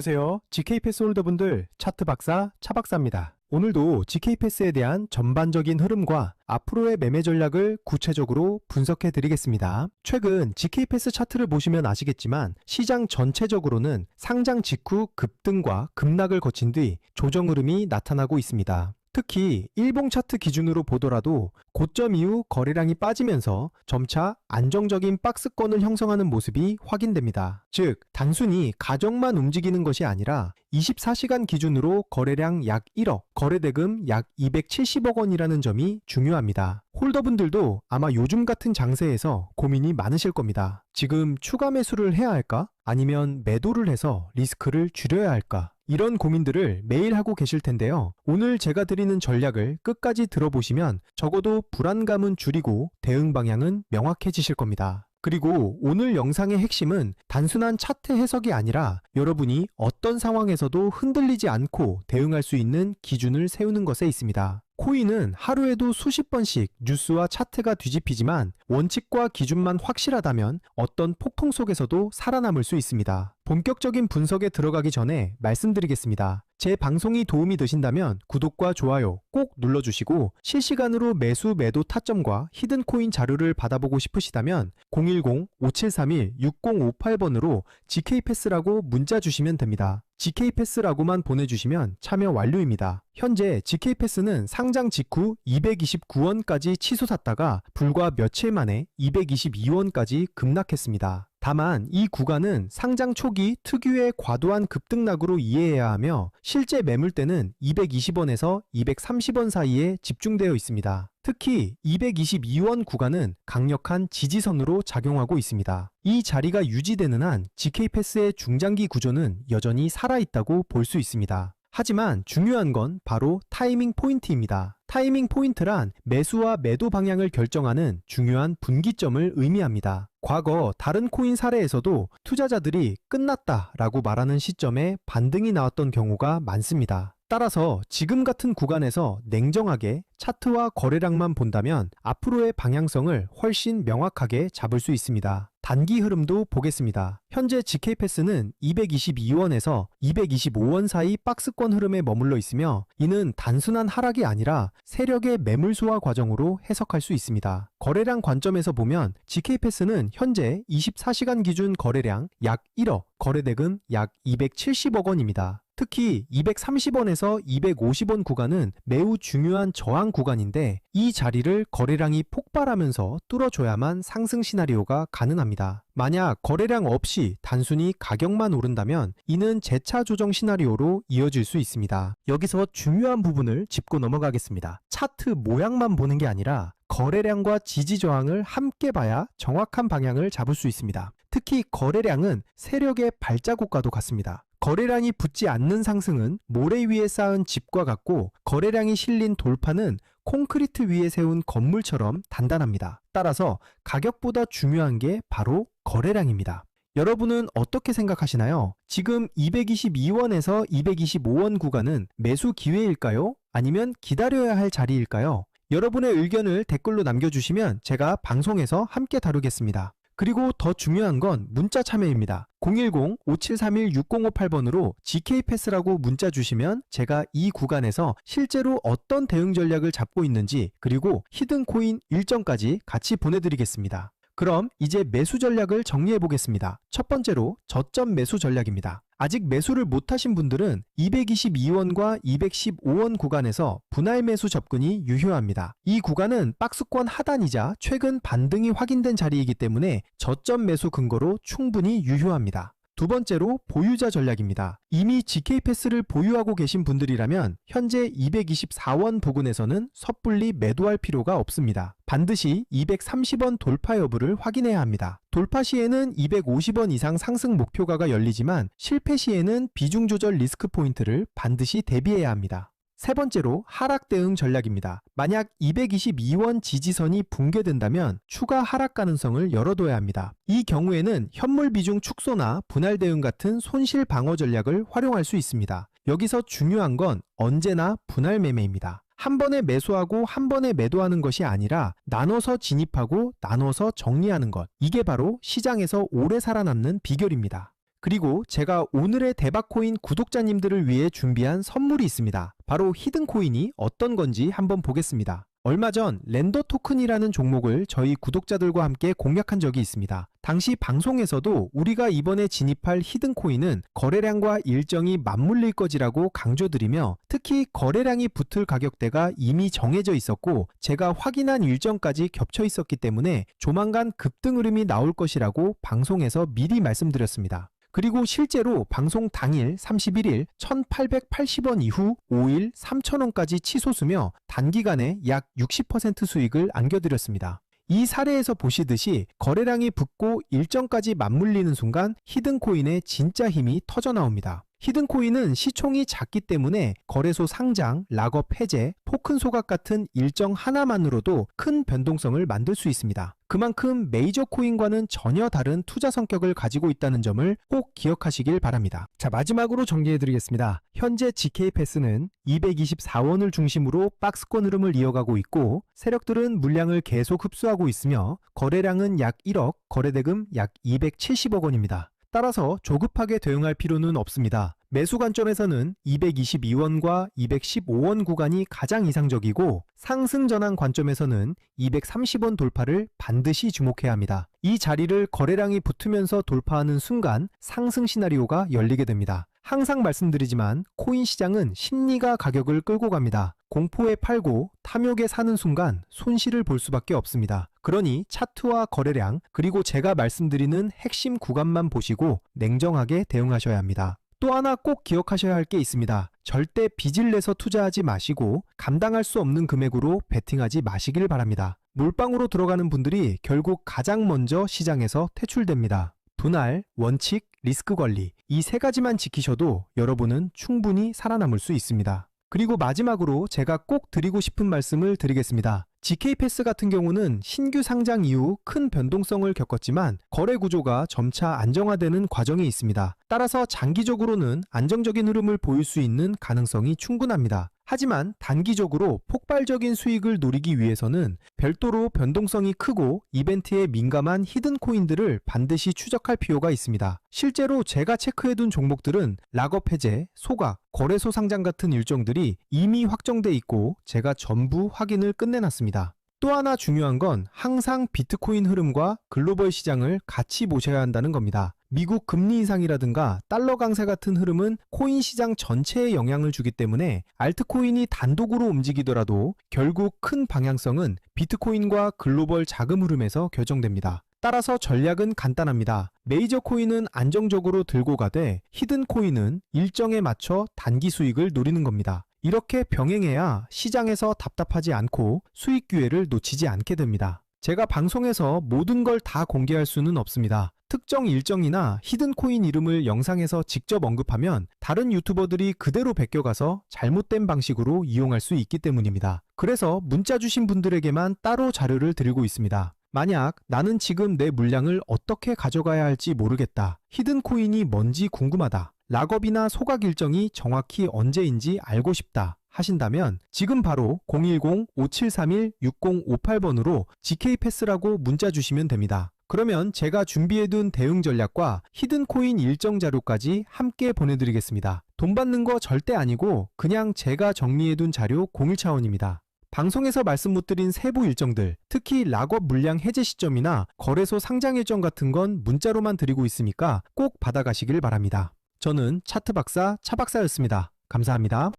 안녕하세요. GK패스 홀더분들, 차트 박사 차박사입니다. 오늘도 GK패스에 대한 전반적인 흐름과 앞으로의 매매 전략을 구체적으로 분석해 드리겠습니다. 최근 GK패스 차트를 보시면 아시겠지만 시장 전체적으로는 상장 직후 급등과 급락을 거친 뒤 조정 흐름이 나타나고 있습니다. 특히 일봉 차트 기준으로 보더라도 고점 이후 거래량이 빠지면서 점차 안정적인 박스권을 형성하는 모습이 확인됩니다. 즉, 단순히 가격만 움직이는 것이 아니라 24시간 기준으로 거래량 약 1억, 거래대금 약 270억 원이라는 점이 중요합니다. 홀더분들도 아마 요즘 같은 장세에서 고민이 많으실 겁니다. 지금 추가 매수를 해야 할까? 아니면 매도를 해서 리스크를 줄여야 할까? 이런 고민들을 매일 하고 계실 텐데요. 오늘 제가 드리는 전략을 끝까지 들어보시면 적어도 불안감은 줄이고 대응 방향은 명확해지실 겁니다. 그리고 오늘 영상의 핵심은 단순한 차트 해석이 아니라 여러분이 어떤 상황에서도 흔들리지 않고 대응할 수 있는 기준을 세우는 것에 있습니다. 코인은 하루에도 수십 번씩 뉴스와 차트가 뒤집히지만 원칙과 기준만 확실하다면 어떤 폭풍 속에서도 살아남을 수 있습니다. 본격적인 분석에 들어가기 전에 말씀드리겠습니다. 제 방송이 도움이 되신다면 구독과 좋아요 꼭 눌러주시고 실시간으로 매수 매도 타점과 히든 코인 자료를 받아보고 싶으시다면 010-5731-6058번으로 GK패스라고 문자 주시면 됩니다. GK패스라고만 보내주시면 참여 완료입니다. 현재 GK패스는 상장 직후 229원까지 치솟았다가 불과 며칠 만에 222원까지 급락했습니다. 다만 이 구간은 상장 초기 특유의 과도한 급등락으로 이해해야 하며 실제 매물대는 220원에서 230원 사이에 집중되어 있습니다. 특히 222원 구간은 강력한 지지선으로 작용하고 있습니다. 이 자리가 유지되는 한 GK패스의 중장기 구조는 여전히 살아있다고 볼 수 있습니다. 하지만 중요한 건 바로 타이밍 포인트입니다. 타이밍 포인트란 매수와 매도 방향을 결정하는 중요한 분기점을 의미합니다. 과거 다른 코인 사례에서도 투자자들이 끝났다라고 말하는 시점에 반등이 나왔던 경우가 많습니다. 따라서 지금 같은 구간에서 냉정하게 차트와 거래량만 본다면 앞으로의 방향성을 훨씬 명확하게 잡을 수 있습니다. 단기 흐름도 보겠습니다. 현재 GK패스는 222원에서 225원 사이 박스권 흐름에 머물러 있으며 이는 단순한 하락이 아니라 세력의 매물 소화 과정으로 해석할 수 있습니다. 거래량 관점에서 보면 GK패스는 현재 24시간 기준 거래량 약 1억, 거래대금 약 270억 원입니다. 특히 230원에서 250원 구간은 매우 중요한 저항 구간인데 이 자리를 거래량이 폭발하면서 뚫어줘야만 상승 시나리오가 가능합니다. 만약 거래량 없이 단순히 가격만 오른다면 이는 재차 조정 시나리오로 이어질 수 있습니다. 여기서 중요한 부분을 짚고 넘어가겠습니다. 차트 모양만 보는 게 아니라 거래량과 지지 저항을 함께 봐야 정확한 방향을 잡을 수 있습니다. 특히 거래량은 세력의 발자국과도 같습니다. 거래량이 붙지 않는 상승은 모래 위에 쌓은 집과 같고 거래량이 실린 돌파는 콘크리트 위에 세운 건물처럼 단단합니다. 따라서 가격보다 중요한 게 바로 거래량입니다. 여러분은 어떻게 생각하시나요? 지금 222원에서 225원 구간은 매수 기회일까요? 아니면 기다려야 할 자리일까요? 여러분의 의견을 댓글로 남겨주시면 제가 방송에서 함께 다루겠습니다. 그리고 더 중요한 건 문자 참여입니다. 010-5731-6058번으로 GK패스라고 문자 주시면 제가 이 구간에서 실제로 어떤 대응 전략을 잡고 있는지 그리고 히든 코인 일정까지 같이 보내드리겠습니다. 그럼 이제 매수 전략을 정리해 보겠습니다. 첫 번째로 저점 매수 전략입니다. 아직 매수를 못하신 분들은 222원과 215원 구간에서 분할 매수 접근이 유효합니다. 이 구간은 박스권 하단이자 최근 반등이 확인된 자리이기 때문에 저점 매수 근거로 충분히 유효합니다. 두 번째로 보유자 전략입니다. 이미 GK패스를 보유하고 계신 분들이라면 현재 224원 부근에서는 섣불리 매도할 필요가 없습니다. 반드시 230원 돌파 여부를 확인해야 합니다. 돌파 시에는 250원 이상 상승 목표가가 열리지만 실패 시에는 비중 조절 리스크 포인트를 반드시 대비해야 합니다. 세 번째로 하락 대응 전략입니다. 만약 222원 지지선이 붕괴된다면 추가 하락 가능성을 열어둬야 합니다. 이 경우에는 현물 비중 축소나 분할 대응 같은 손실 방어 전략을 활용할 수 있습니다. 여기서 중요한 건 언제나 분할 매매입니다. 한 번에 매수하고 한 번에 매도하는 것이 아니라 나눠서 진입하고 나눠서 정리하는 것. 이게 바로 시장에서 오래 살아남는 비결입니다. 그리고 제가 오늘의 대박코인 구독자님들을 위해 준비한 선물이 있습니다. 바로 히든코인이 어떤 건지 한번 보겠습니다. 얼마 전 렌더 토큰이라는 종목을 저희 구독자들과 함께 공략한 적이 있습니다. 당시 방송에서도 우리가 이번에 진입할 히든코인은 거래량과 일정이 맞물릴 것이라고 강조드리며 특히 거래량이 붙을 가격대가 이미 정해져 있었고 제가 확인한 일정까지 겹쳐 있었기 때문에 조만간 급등 흐름이 나올 것이라고 방송에서 미리 말씀드렸습니다. 그리고 실제로 방송 당일 31일 1880원 이후 5일 3000원까지 치솟으며 단기간에 약 60% 수익을 안겨드렸습니다. 이 사례에서 보시듯이 거래량이 붙고 일정까지 맞물리는 순간 히든코인의 진짜 힘이 터져나옵니다. 히든코인은 시총이 작기 때문에 거래소 상장, 락업 해제, 토큰 소각 같은 일정 하나만으로도 큰 변동성을 만들 수 있습니다. 그만큼 메이저 코인과는 전혀 다른 투자 성격을 가지고 있다는 점을 꼭 기억하시길 바랍니다. 자, 마지막으로 정리해드리겠습니다. 현재 GK패스는 224원을 중심으로 박스권 흐름을 이어가고 있고 세력들은 물량을 계속 흡수하고 있으며 거래량은 약 1억, 거래대금 약 270억 원입니다. 따라서 조급하게 대응할 필요는 없습니다. 매수 관점에서는 222원과 215원 구간이 가장 이상적이고 상승 전환 관점에서는 230원 돌파를 반드시 주목해야 합니다. 이 자리를 거래량이 붙으면서 돌파하는 순간 상승 시나리오가 열리게 됩니다. 항상 말씀드리지만 코인 시장은 심리가 가격을 끌고 갑니다. 공포에 팔고 탐욕에 사는 순간 손실을 볼 수밖에 없습니다. 그러니 차트와 거래량 그리고 제가 말씀드리는 핵심 구간만 보시고 냉정하게 대응하셔야 합니다. 또 하나 꼭 기억하셔야 할 게 있습니다. 절대 빚을 내서 투자하지 마시고 감당할 수 없는 금액으로 베팅하지 마시길 바랍니다. 몰빵으로 들어가는 분들이 결국 가장 먼저 시장에서 퇴출됩니다. 분할, 원칙, 리스크 관리 이 세 가지만 지키셔도 여러분은 충분히 살아남을 수 있습니다. 그리고 마지막으로 제가 꼭 드리고 싶은 말씀을 드리겠습니다. GK패스 같은 경우는 신규 상장 이후 큰 변동성을 겪었지만 거래 구조가 점차 안정화되는 과정이 있습니다. 따라서 장기적으로는 안정적인 흐름을 보일 수 있는 가능성이 충분합니다. 하지만 단기적으로 폭발적인 수익을 노리기 위해서는 별도로 변동성이 크고 이벤트에 민감한 히든코인들을 반드시 추적할 필요가 있습니다. 실제로 제가 체크해둔 종목들은 락업 해제, 소각, 거래소 상장 같은 일정들이 이미 확정돼 있고 제가 전부 확인을 끝내놨습니다. 또 하나 중요한 건 항상 비트코인 흐름과 글로벌 시장을 같이 보셔야 한다는 겁니다. 미국 금리 인상이라든가 달러 강세 같은 흐름은 코인 시장 전체에 영향을 주기 때문에 알트코인이 단독으로 움직이더라도 결국 큰 방향성은 비트코인과 글로벌 자금 흐름에서 결정됩니다. 따라서 전략은 간단합니다. 메이저 코인은 안정적으로 들고 가되 히든 코인은 일정에 맞춰 단기 수익을 노리는 겁니다. 이렇게 병행해야 시장에서 답답하지 않고 수익 기회를 놓치지 않게 됩니다. 제가 방송에서 모든 걸 다 공개할 수는 없습니다. 특정 일정이나 히든 코인 이름을 영상에서 직접 언급하면 다른 유튜버들이 그대로 베껴가서 잘못된 방식으로 이용할 수 있기 때문입니다. 그래서 문자 주신 분들에게만 따로 자료를 드리고 있습니다. 만약 나는 지금 내 물량을 어떻게 가져가야 할지 모르겠다. 히든 코인이 뭔지 궁금하다. 락업이나 소각 일정이 정확히 언제인지 알고 싶다 하신다면 지금 바로 010-5731-6058번으로 GK패스라고 문자 주시면 됩니다. 그러면 제가 준비해둔 대응 전략과 히든코인 일정 자료까지 함께 보내드리겠습니다. 돈 받는 거 절대 아니고 그냥 제가 정리해둔 자료 01차원입니다. 방송에서 말씀 못 드린 세부 일정들, 특히 락업 물량 해제 시점이나 거래소 상장 일정 같은 건 문자로만 드리고 있으니까 꼭 받아가시길 바랍니다. 저는 차트 박사 차 박사였습니다. 감사합니다.